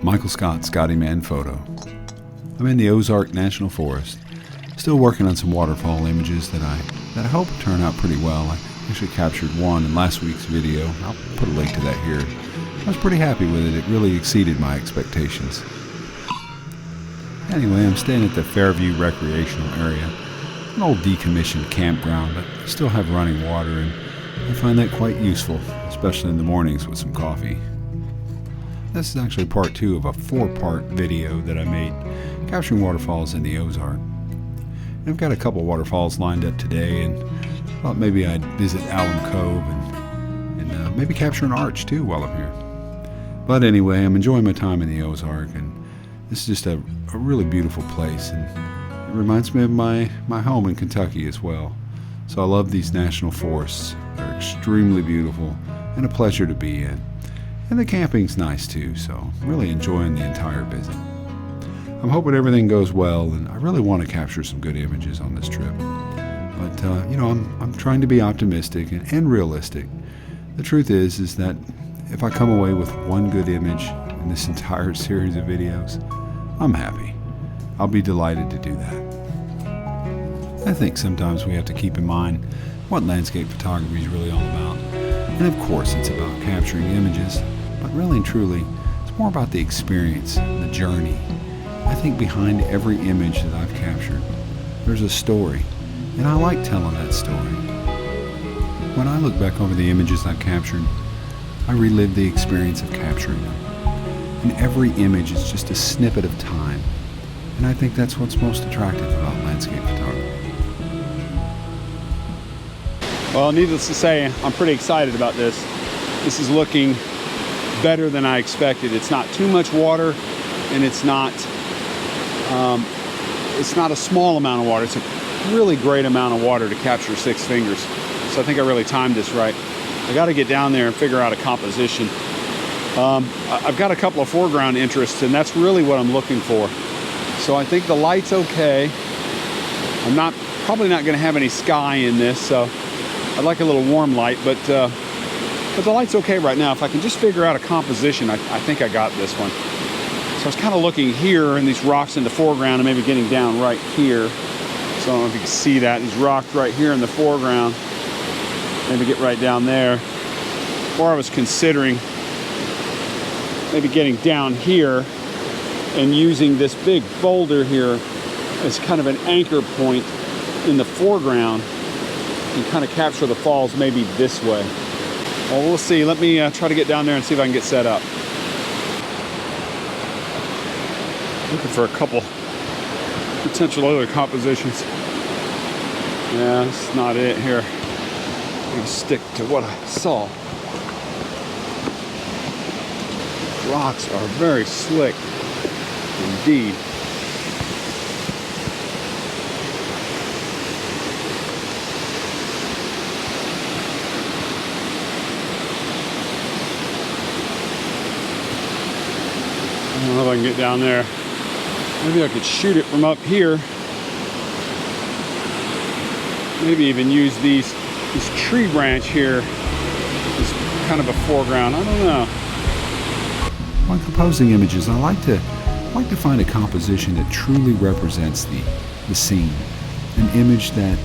Michael Scott, Scotty Man Photo. I'm in the Ozark National Forest, still working on some waterfall images that I hope turn out pretty well. I actually captured one in last week's video. I'll put a link to that here. I was pretty happy with it. It really exceeded my expectations. Anyway, I'm staying at the Fairview Recreational Area, an old decommissioned campground, but I still have running water, and I find that quite useful, especially in the mornings with some coffee. This is actually part 2 of a 4-part video that I made capturing waterfalls in the Ozark. And I've got a couple waterfalls lined up today, and thought maybe I'd visit Alum Cove and maybe capture an arch too while I'm here. But anyway, I'm enjoying my time in the Ozark, and this is just a really beautiful place, and it reminds me of my home in Kentucky as well. So I love these national forests. They're extremely beautiful and a pleasure to be in. And the camping's nice too, so I'm really enjoying the entire visit. I'm hoping everything goes well, and I really want to capture some good images on this trip. But, I'm trying to be optimistic and realistic. The truth is that if I come away with one good image in this entire series of videos, I'm happy. I'll be delighted to do that. I think sometimes we have to keep in mind what landscape photography is really all about. And of course, it's about capturing images, but really and truly, it's more about the experience, the journey. I think behind every image that I've captured, there's a story, and I like telling that story. When I look back over the images I've captured, I relive the experience of capturing them. And every image is just a snippet of time, and I think that's what's most attractive about landscape photography. Well, needless to say, I'm pretty excited about this. This is looking better than I expected. It's not too much water, and it's not a small amount of water. It's a really great amount of water to capture 6 fingers. So I think I really timed this right. I got to get down there and figure out a composition. I've got a couple of foreground interests, and that's really what I'm looking for. So I think the light's okay. I'm probably not going to have any sky in this, so I'd like a little warm light, but the light's okay right now. If I can just figure out a composition, I think I got this one. So I was kind of looking here, and these rocks in the foreground, and maybe getting down right here. So I don't know if you can see that. These rocks right here in the foreground. Maybe get right down there. Or I was considering maybe getting down here and using this big boulder here as kind of an anchor point in the foreground and kind of capture the falls maybe this way. Well, we'll see. Let me try to get down there and see if I can get set up. Looking for a couple potential other compositions. Yeah, that's not it here. I'm gonna stick to what I saw. Rocks are very slick indeed. I don't know if I can get down there. Maybe I could shoot it from up here. Maybe even use this tree branch here as kind of a foreground. I don't know. When composing images, I like to find a composition that truly represents the scene. An image that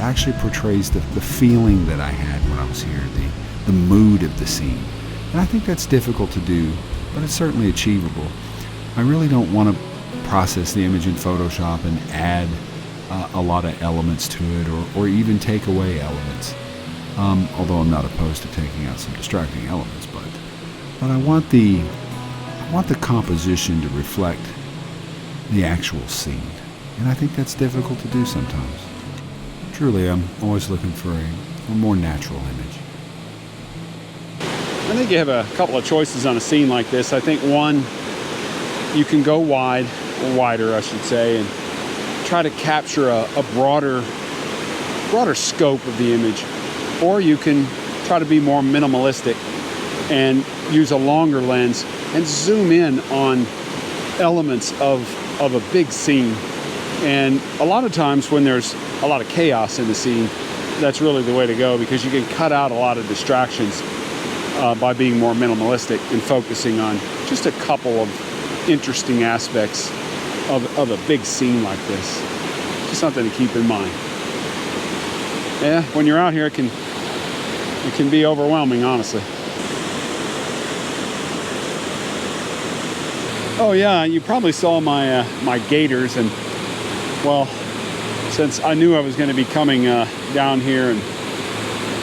actually portrays the feeling that I had when I was here, the mood of the scene. And I think that's difficult to do, but it's certainly achievable. I really don't want to process the image in Photoshop and add a lot of elements to it, or even take away elements. Although I'm not opposed to taking out some distracting elements, but I want the composition to reflect the actual scene, and I think that's difficult to do sometimes. Truly, I'm always looking for a more natural image. I think you have a couple of choices on a scene like this. I think one, you can go wide, or wider I should say, and try to capture a broader scope of the image. Or you can try to be more minimalistic and use a longer lens and zoom in on elements of a big scene. And a lot of times when there's a lot of chaos in the scene, that's really the way to go, because you can cut out a lot of distractions by being more minimalistic and focusing on just a couple of interesting aspects of a big scene like this. Just something to keep in mind. Yeah, when you're out here, it can be overwhelming, honestly. Oh yeah, you probably saw my my gators, and well, since I knew I was going to be coming down here, and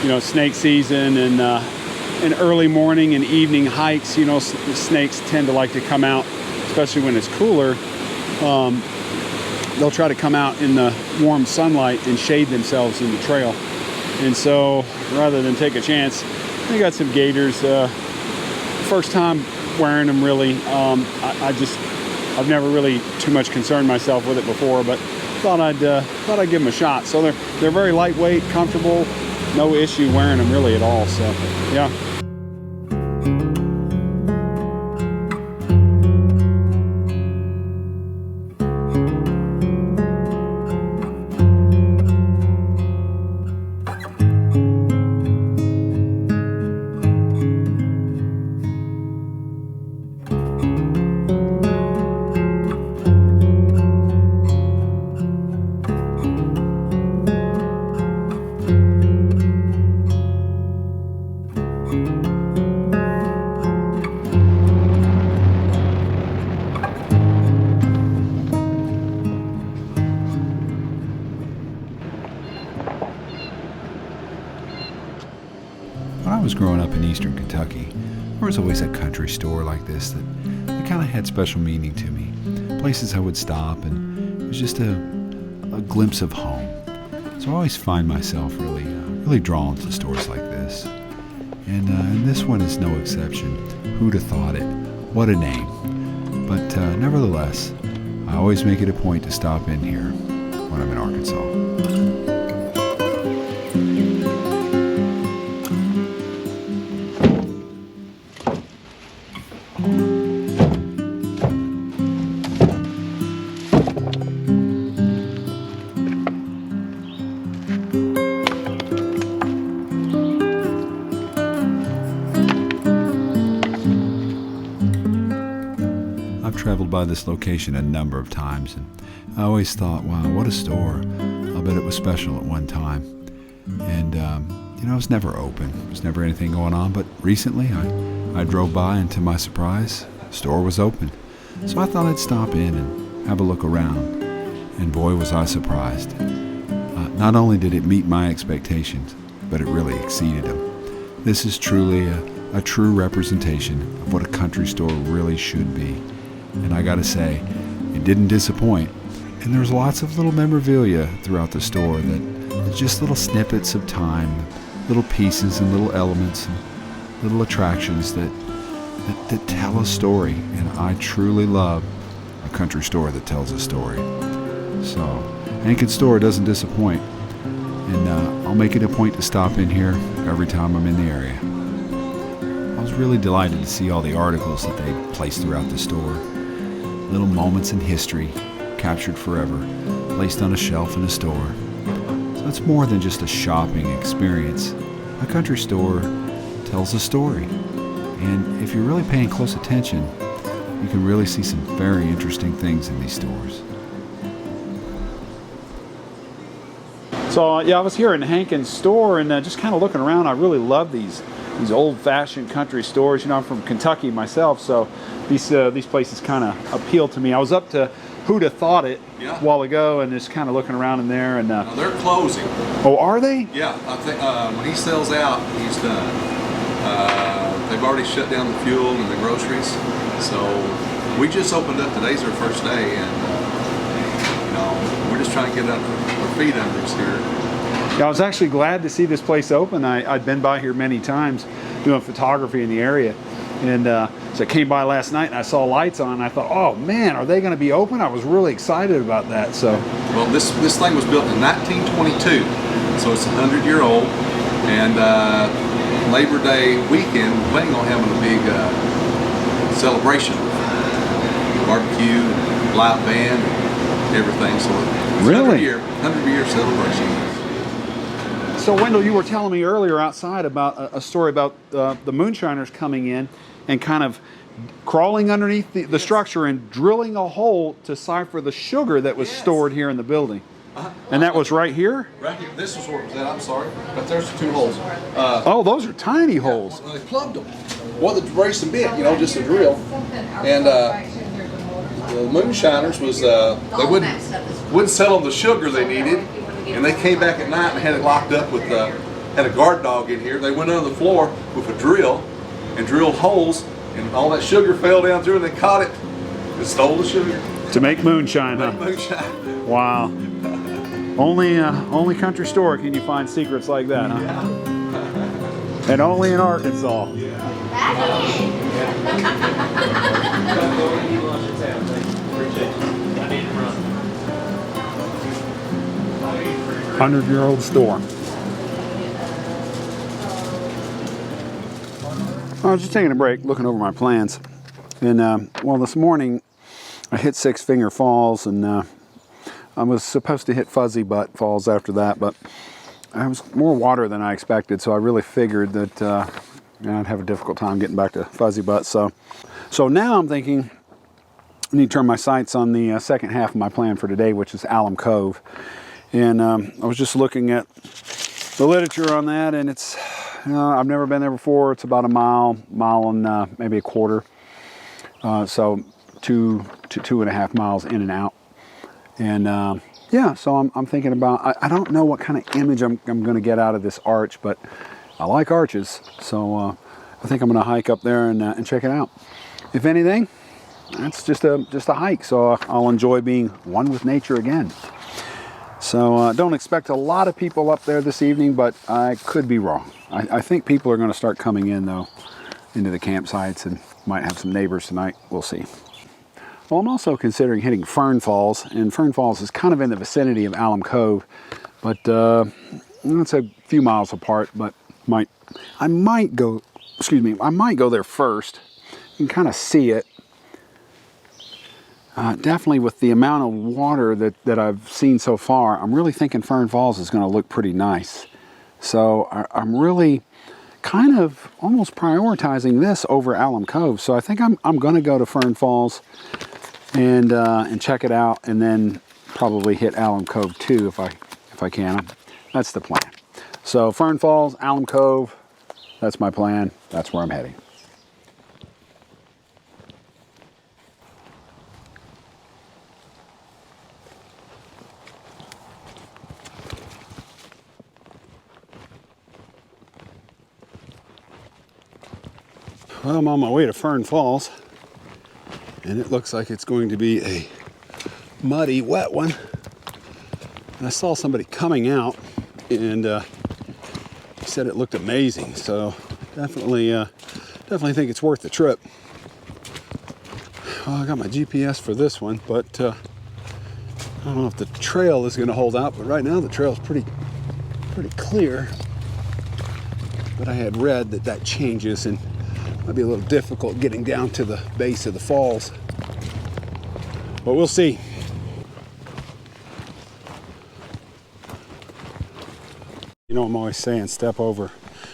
you know, snake season and early morning and evening hikes, you know, snakes tend to like to come out, especially when it's cooler. They'll try to come out in the warm sunlight and shade themselves in the trail. And so rather than take a chance, I got some gators. First time wearing them, really. I've never really too much concerned myself with it before, but thought I'd give them a shot. So they're very lightweight, comfortable, no issue wearing them really at all. So yeah. When I was growing up in eastern Kentucky, there was always a country store like this that kind of had special meaning to me. Places I would stop, and it was just a glimpse of home. So I always find myself really drawn to stores like this. And this one is no exception. Who'd have thought it? What a name. But nevertheless, I always make it a point to stop in here when I'm in Arkansas. Traveled by this location a number of times, and I always thought, wow, what a store. I'll bet it was special at one time. And you know, it was never open. There was never anything going on, but recently I drove by, and to my surprise, the store was open. So I thought I'd stop in and have a look around, and boy was I surprised. Not only did it meet my expectations, but it really exceeded them. This is truly a true representation of what a country store really should be. And I gotta say, it didn't disappoint. And there's lots of little memorabilia throughout the store that just little snippets of time, little pieces and little elements and little attractions that tell a story. And I truly love a country store that tells a story. So, Hankins Store doesn't disappoint. And I'll make it a point to stop in here every time I'm in the area. I was really delighted to see all the articles that they placed throughout the store. Little moments in history, captured forever, placed on a shelf in a store. So it's more than just a shopping experience. A country store tells a story. And if you're really paying close attention, you can really see some very interesting things in these stores. So yeah, I was here in Hankins Store, and just kind of looking around. I really love these old-fashioned country stores. You know, I'm from Kentucky myself, so these places kind of appeal to me. I was up to Who'd Have Thought It a while ago, and just kind of looking around in there. And no, they're closing. Oh, are they? Yeah, I think when he sells out, he's done. They've already shut down the fuel and the groceries, so we just opened up. Today's our first day, and you know, we're just trying to get our feet under us here. Yeah, I was actually glad to see this place open. I'd been by here many times doing photography in the area. And so I came by last night and I saw lights on, and I thought, oh man, are they going to be open? I was really excited about that. So, well, this thing was built in 1922, so it's 100-year-old. And Labor Day weekend, we're planning on having a big celebration, barbecue, live band, and everything. So it's really 100-year celebration. So Wendell, you were telling me earlier outside about a story about the moonshiners coming in and kind of crawling underneath the structure and drilling a hole to cipher the sugar that was stored here in the building. And that was right here? Right here. This is where it was at. I'm sorry. But there's 2 holes. Oh, those are tiny holes. Well, they plugged them. Well, the brace and bit, you know, just a drill. And the moonshiners was they wouldn't sell them the sugar they needed, and they came back at night and had it locked up with had a guard dog in here. They went under the floor with a drill and drilled holes, and all that sugar fell down through, and they caught it and stole the sugar. To make moonshine, huh? Moonshine. Wow. Only country store can you find secrets like that, huh? Yeah. And only in Arkansas. 100-year-old store. I was just taking a break, looking over my plans. And, well, this morning I hit Six Finger Falls, and I was supposed to hit Fuzzy Butt Falls after that, but I was more water than I expected, so I really figured that I'd have a difficult time getting back to Fuzzy Butt. So now I'm thinking I need to turn my sights on the second half of my plan for today, which is Alum Cove. And I was just looking at the literature on that, and it's I've never been there before. It's about a mile and maybe a quarter. So 2 to 2.5 miles in and out. And yeah, so I'm thinking about, I don't know what kind of image I'm going to get out of this arch, but I like arches. So I think I'm going to hike up there and check it out. If anything, it's just a hike. So I'll enjoy being one with nature again. So don't expect a lot of people up there this evening, but I could be wrong. I think people are going to start coming in, though, into the campsites, and might have some neighbors tonight. We'll see. Well, I'm also considering hitting Fern Falls, and Fern Falls is kind of in the vicinity of Alum Cove, but it's a few miles apart. But I might go there first and kind of see it. Definitely with the amount of water that I've seen so far, I'm really thinking Fern Falls is going to look pretty nice. So I'm really kind of almost prioritizing this over Alum Cove. So I think I'm going to go to Fern Falls and check it out, and then probably hit Alum Cove too if I can. That's the plan. So Fern Falls, Alum Cove, that's my plan. That's where I'm heading. Well, I'm on my way to Fern Falls, and it looks like it's going to be a muddy, wet one. And I saw somebody coming out, and he said it looked amazing. So definitely think it's worth the trip. Well, I got my GPS for this one, but I don't know if the trail is going to hold out. But right now the trail is pretty clear. But I had read that changes, and might be a little difficult getting down to the base of the falls, but we'll see. You know, I'm always saying step over,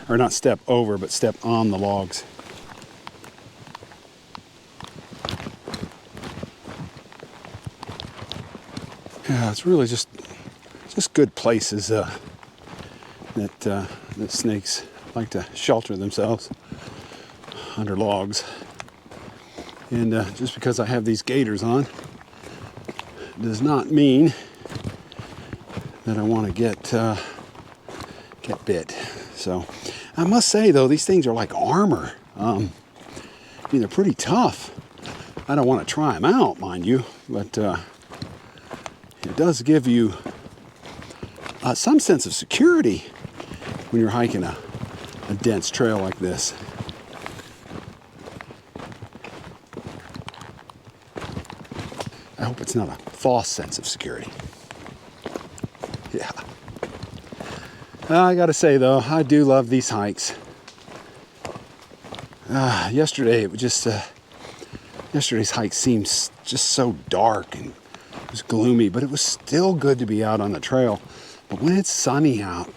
or not step over, but step on the logs. Yeah, it's really just good places that snakes like to shelter themselves under logs. And just because I have these gaiters on does not mean that I want to get bit. So I must say, though, these things are like armor. They're pretty tough. I don't want to try them out, mind you, but it does give you some sense of security when you're hiking a dense trail like this. I hope it's not a false sense of security. Yeah. I gotta say, though, I do love these hikes. Yesterday, it was just yesterday's hike seemed just so dark and it was gloomy, but it was still good to be out on the trail. But when it's sunny out,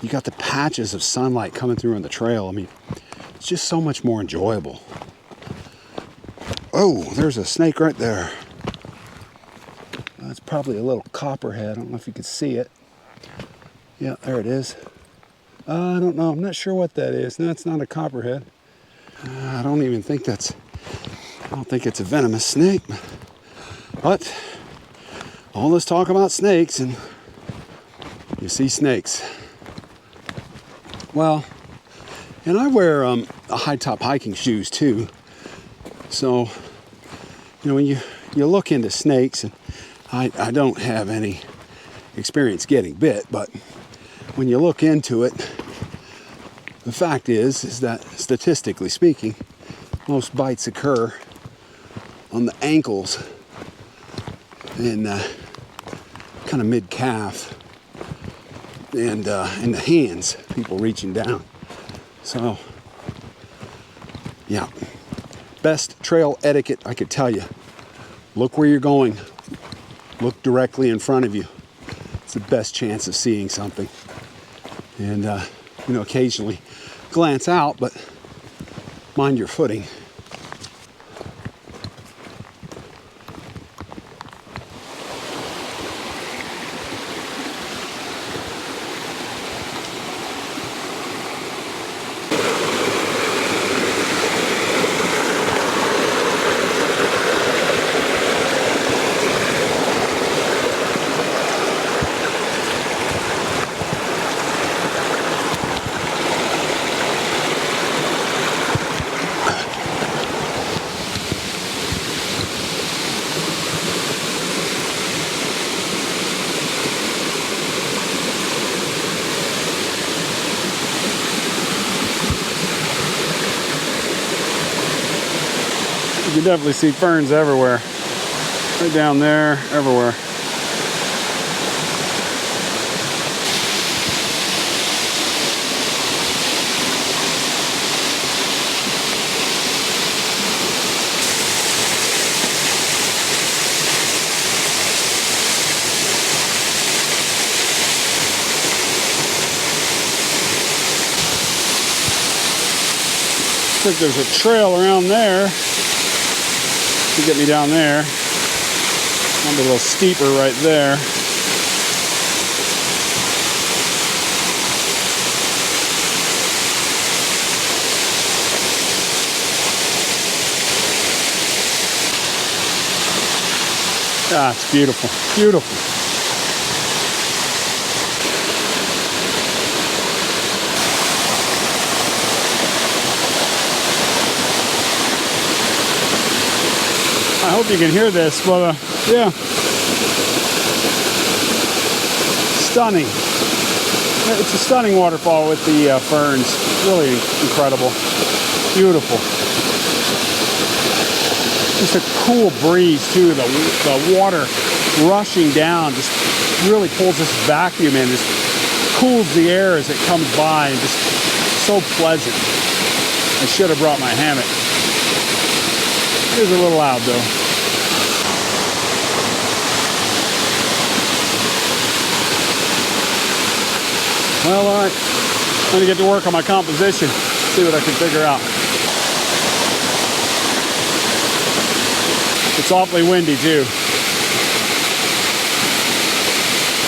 you got the patches of sunlight coming through on the trail. I mean, it's just so much more enjoyable. Oh, there's a snake right there. That's probably a little copperhead. I don't know if you can see it. Yeah, there it is. I don't know. I'm not sure what that is. No, it's not a copperhead. I don't think it's a venomous snake. But all this talk about snakes, and you see snakes. Well, and I wear high top hiking shoes too. So, when you look into snakes, and I don't have any experience getting bit, but when you look into it, the fact is that statistically speaking, most bites occur on the ankles and kind of mid-calf and in the hands, people reaching down. So, yeah, best trail etiquette I could tell you. Look where you're going. Look directly in front of you. It's the best chance of seeing something. And, occasionally glance out, but mind your footing. You can definitely see ferns everywhere. Right down there, everywhere. I think there's a trail around there to get me down there. Might be a little steeper right there. Ah, it's beautiful, beautiful. I hope you can hear this, but yeah, stunning. It's a stunning waterfall with the ferns. Really incredible, beautiful. Just a cool breeze too. The water rushing down just really pulls this vacuum in, just cools the air as it comes by, and just so pleasant. I should have brought my hammock. It was a little loud though. Well, all right. I'm gonna get to work on my composition, see what I can figure out. It's awfully windy too.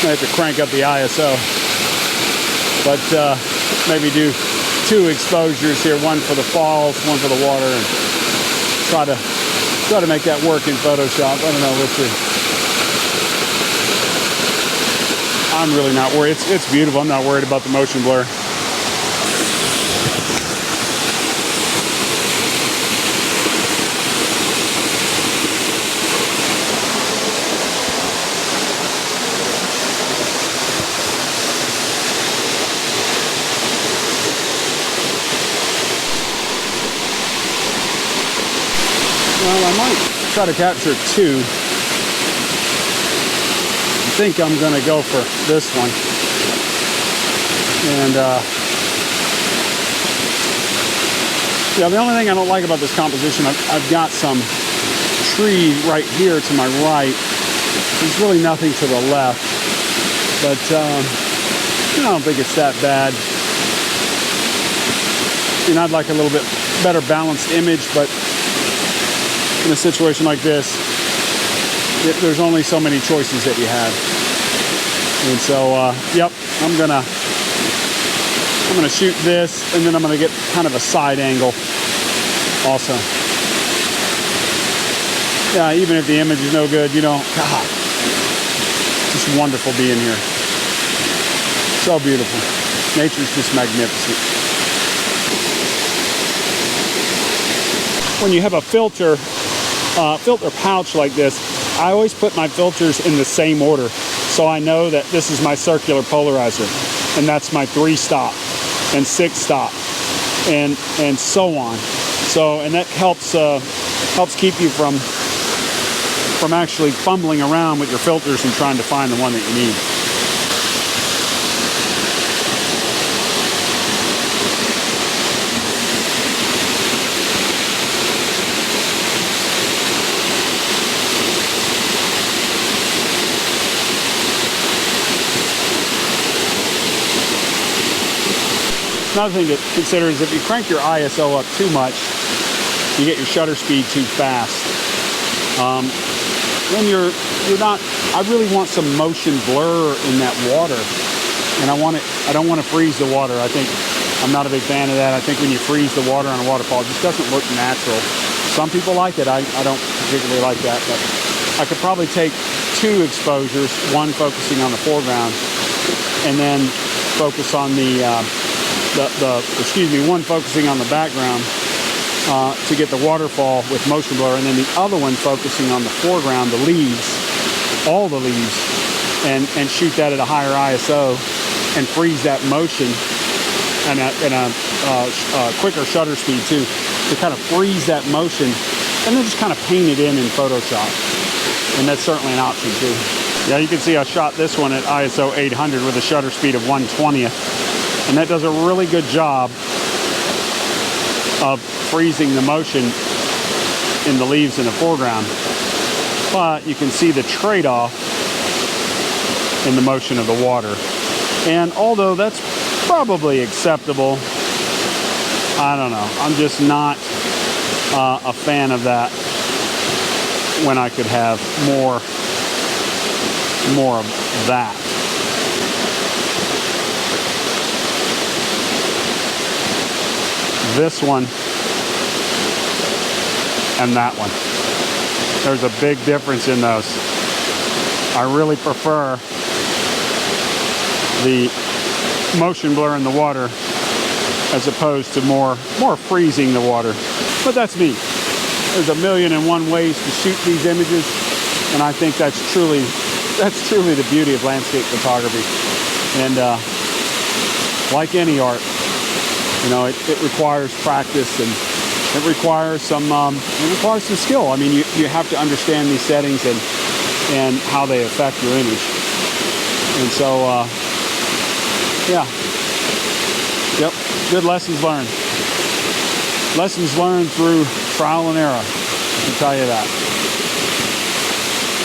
I have to crank up the ISO, but maybe do 2 exposures here, one for the falls, one for the water, and try to make that work in Photoshop. I don't know, we'll see. I'm really not worried. It's beautiful. I'm not worried about the motion blur. Well, I might try to capture 2. I think I'm going to go for this one. And yeah, the only thing I don't like about this composition, I've got some tree right here to my right. There's really nothing to the left, but I don't think it's that bad. I'd like a little bit better balanced image, but in a situation like this, there's only so many choices that you have. And so, yep, I'm gonna shoot this, and then I'm gonna get kind of a side angle also. Yeah, even if the image is no good, you know, God, just wonderful being here. So beautiful. Nature's just magnificent. When you have a filter pouch like this, I always put my filters in the same order. So I know that this is my circular polarizer, and that's my 3-stop and 6-stop, and so on. So, and that helps keep you from actually fumbling around with your filters and trying to find the one that you need. Another thing to consider is if you crank your ISO up too much, you get your shutter speed too fast. Then you're not. I really want some motion blur in that water, and I don't want to freeze the water. I'm not a big fan of that. I think when you freeze the water on a waterfall, it just doesn't look natural. Some people like it. I don't particularly like that, but I could probably take 2 exposures, one focusing on the foreground, and then focus on one focusing on the background to get the waterfall with motion blur, and then the other one focusing on the foreground, the leaves, all the leaves, and shoot that at a higher ISO and freeze that motion and a quicker shutter speed too, to kind of freeze that motion, and then just kind of paint it in Photoshop. And that's certainly an option too. Yeah, you can see I shot this one at ISO 800 with a shutter speed of 1/20th. And that does a really good job of freezing the motion in the leaves in the foreground. But you can see the trade-off in the motion of the water. And although that's probably acceptable, I don't know. I'm just not a fan of that when I could have more of that. This one and that one. There's a big difference in those. I really prefer the motion blur in the water as opposed to more freezing the water. But that's me. There's 1,000,001 ways to shoot these images, and I think that's truly the beauty of landscape photography. And like any art, you know, it requires practice, and it requires some skill. I mean, you have to understand these settings and how they affect your image. And so, yeah, yep, good lessons learned. Lessons learned through trial and error, I can tell you that.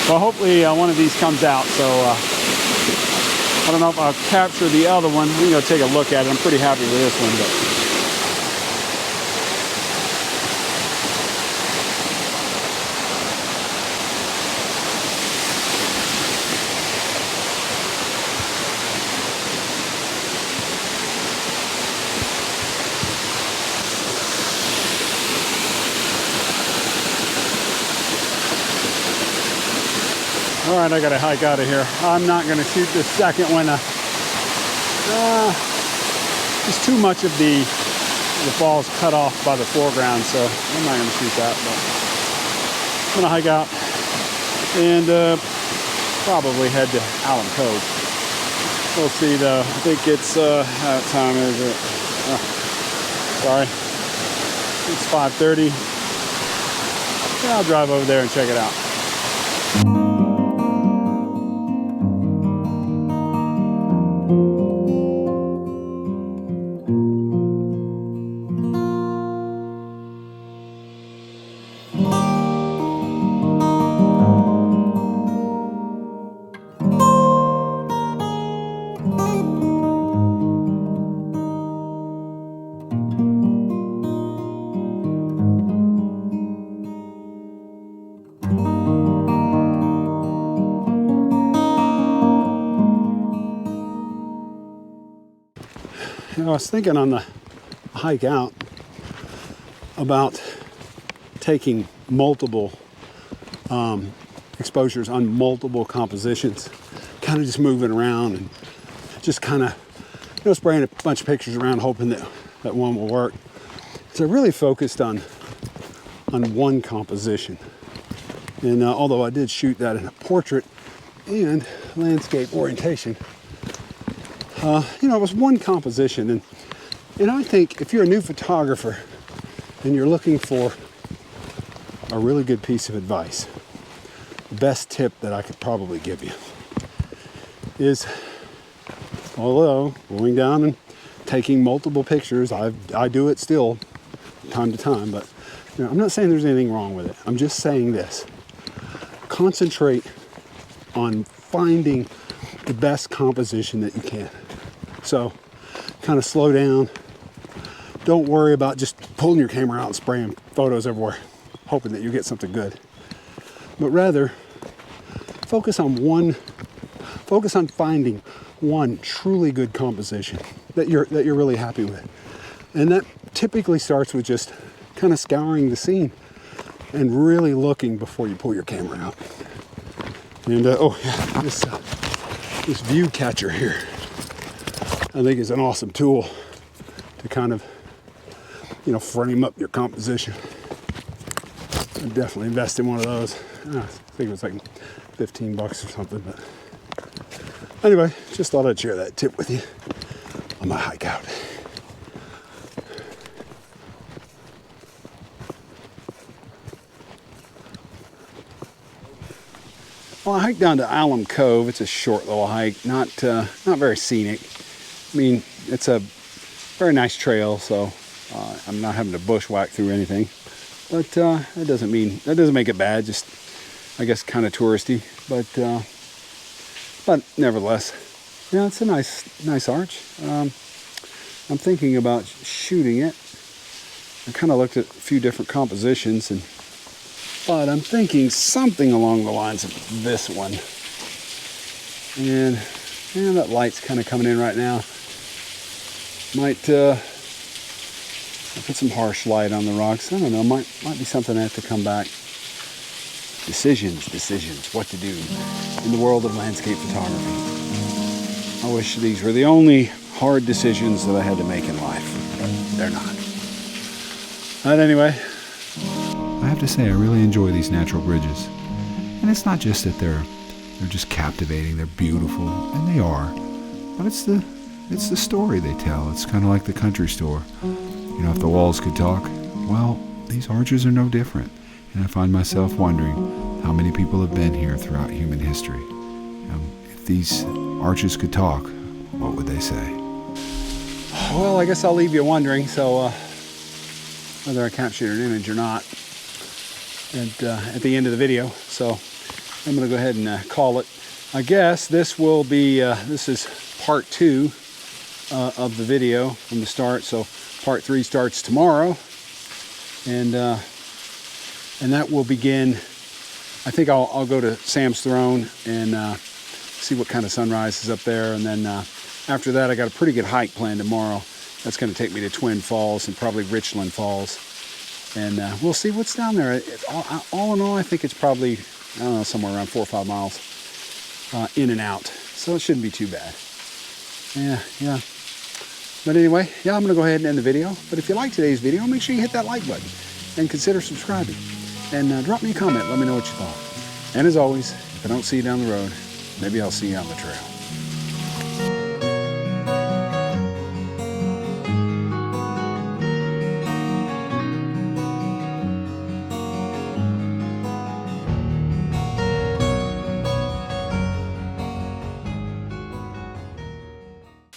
Well, hopefully one of these comes out. So I don't know if I'll capture the other one. We can go take a look at it. I'm pretty happy with this one, but. All right, I gotta hike out of here. I'm not gonna shoot this second one. Just too much of the falls cut off by the foreground, so I'm not gonna shoot that. But I'm gonna hike out and probably head to Alum Cove. We'll see though. I think it's what time is it? Sorry, it's 5:30. Yeah, I'll drive over there and check it out. I was thinking on the hike out about taking multiple exposures on multiple compositions, kind of just moving around and just kind of, spraying a bunch of pictures around, hoping that one will work. So I really focused on one composition. And although I did shoot that in a portrait and landscape orientation, it was one composition. And I think if you're a new photographer and you're looking for a really good piece of advice, the best tip that I could probably give you is, although going down and taking multiple pictures, I do it still time to time, but I'm not saying there's anything wrong with it. I'm just saying this: concentrate on finding the best composition that you can. So kind of slow down. Don't worry about just pulling your camera out and spraying photos everywhere, hoping that you get something good. But rather, focus on finding one truly good composition that you're really happy with. And that typically starts with just kind of scouring the scene and really looking before you pull your camera out. And this view catcher here, I think, is an awesome tool to kind of, frame up your composition. I definitely invest in one of those. I think it was like $15 or something, but anyway, just thought I'd share that tip with you on my hike out. Well, I hiked down to Alum Cove. It's a short little hike, not very scenic. I mean, it's a very nice trail, so I'm not having to bushwhack through anything. But that doesn't make it bad. Just, I guess, kind of touristy. But nevertheless, it's a nice arch. I'm thinking about shooting it. I kind of looked at a few different compositions, but I'm thinking something along the lines of this one. And that light's kind of coming in right now. Might put some harsh light on the rocks. I don't know. Might be something I have to come back. Decisions. What to do in the world of landscape photography. I wish these were the only hard decisions that I had to make in life. But they're not. But anyway, I have to say, I really enjoy these natural bridges. And it's not just that they're just captivating, they're beautiful, and they are. But it's the story they tell. It's kind of like the country store. If the walls could talk, well, these arches are no different. And I find myself wondering how many people have been here throughout human history. If these arches could talk, what would they say? Well, I guess I'll leave you wondering. So whether I captured an image or not at the end of the video. So I'm going to go ahead and call it. I guess this will be, this is part 2 of the video from the start. So part 3 starts tomorrow. And that will begin. I think I'll go to Sam's Throne and see what kind of sunrise is up there. And then after that, I got a pretty good hike planned tomorrow. That's going to take me to Twin Falls and probably Richland Falls. And we'll see what's down there. All in all, I think it's probably, somewhere around 4 or 5 miles in and out. So it shouldn't be too bad. Yeah. But anyway, I'm going to go ahead and end the video. But if you like today's video, make sure you hit that like button and consider subscribing. And drop me a comment. Let me know what you thought. And as always, if I don't see you down the road, maybe I'll see you on the trail.